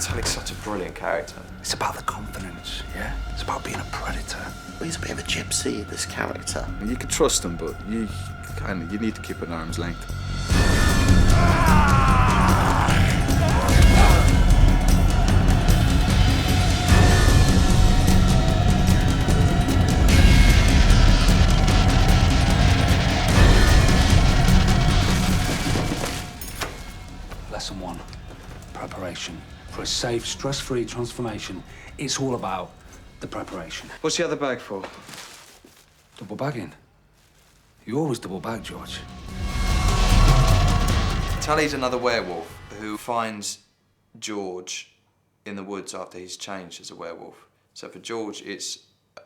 Tully's such a brilliant character. It's about the confidence, yeah? It's about being a predator. Well, he's a bit of a gypsy, this character. You can trust him, but you need to keep it at arm's length. Lesson 1, preparation. For a safe, stress-free transformation, it's all about the preparation. What's the other bag for? Double bagging. You always double bag, George. Tully's another werewolf who finds George in the woods after he's changed as a werewolf. So for George, it's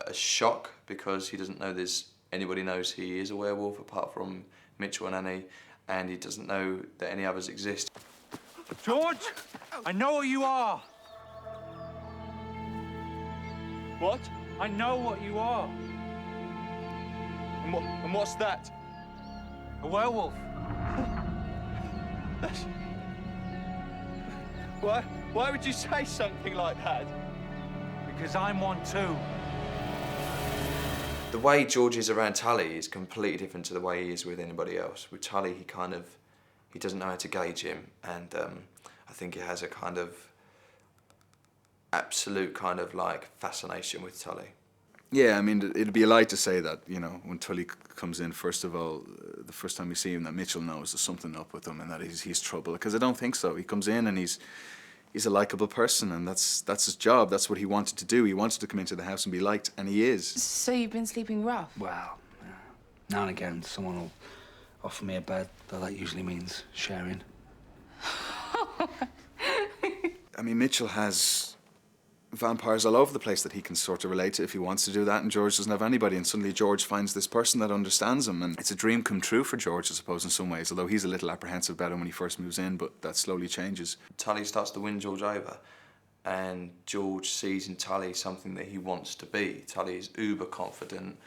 a shock because he doesn't know anybody knows he is a werewolf apart from Mitchell and Annie, and he doesn't know that any others exist. George, I know what you are. What? I know what you are. And what's that? A werewolf. Why would you say something like that? Because I'm one too. The way George is around Tully is completely different to the way he is with anybody else. With Tully, he doesn't know how to gauge him, and I think he has a kind of absolute kind of like fascination with Tully. Yeah, I mean, it'd be a lie to say that, you know, when Tully comes in, first of all, the first time you see him, that Mitchell knows there's something up with him and that he's trouble, because I don't think so. He comes in and he's a likeable person, and that's his job. That's what he wanted to do. He wanted to come into the house and be liked, and he is. So you've been sleeping rough? Well, now and again, someone will offer me a bed, though that usually means sharing. I mean, Mitchell has vampires all over the place that he can sort of relate to if he wants to do that, and George doesn't have anybody, and suddenly George finds this person that understands him, and it's a dream come true for George, I suppose, in some ways, although he's a little apprehensive about him when he first moves in, but that slowly changes. Tully starts to win George over, and George sees in Tully something that he wants to be. Tully is uber confident,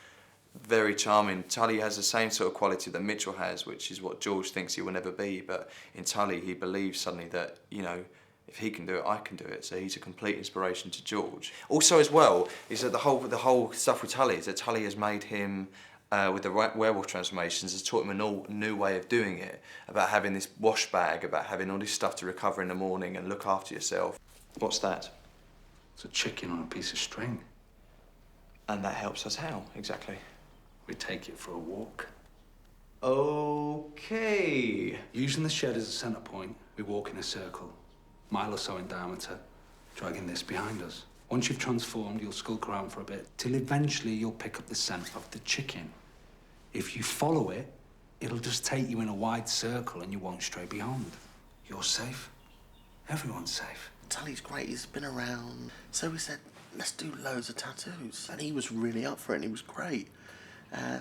very charming. Tully has the same sort of quality that Mitchell has, which is what George thinks he will never be, but in Tully he believes suddenly that, you know, if he can do it, I can do it. So he's a complete inspiration to George. Also, as well, is that the whole stuff with Tully is that Tully has made him, with the werewolf transformations, has taught him a new way of doing it, about having this wash bag, about having all this stuff to recover in the morning and look after yourself. What's that? It's a chicken on a piece of string. And that helps us how, exactly? We take it for a walk. Okay. Using the shed as a centre point, we walk in a circle, mile or so in diameter, dragging this behind us. Once you've transformed, you'll skulk around for a bit, till eventually you'll pick up the scent of the chicken. If you follow it, it'll just take you in a wide circle and you won't stray beyond. You're safe. Everyone's safe. Tully's great, he's been around. So we said, let's do loads of tattoos. And he was really up for it, and he was great.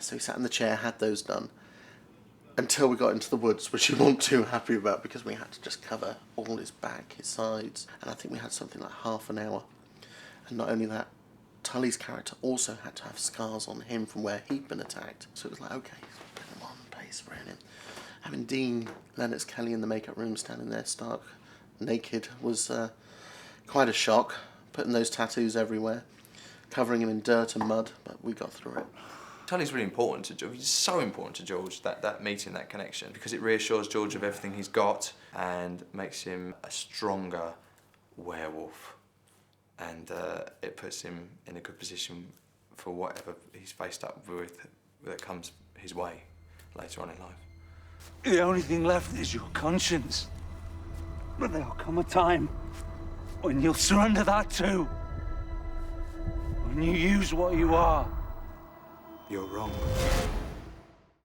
So he sat in the chair, had those done, until we got into the woods, which he wasn't too happy about because we had to just cover all his back, his sides, and I think we had something like half an hour. And not only that, Tully's character also had to have scars on him from where he'd been attacked. So it was like, okay, put him on, base spraying him. Having Dean Lennox Kelly in the makeup room standing there stark naked was quite a shock, putting those tattoos everywhere, covering him in dirt and mud, but we got through it. Tully's really important to George. It's so important to George, that meeting, that connection, because it reassures George of everything he's got and makes him a stronger werewolf. And it puts him in a good position for whatever he's faced up with that comes his way later on in life. The only thing left is your conscience. But there'll come a time when you'll surrender that too. When you use what you are. You're wrong.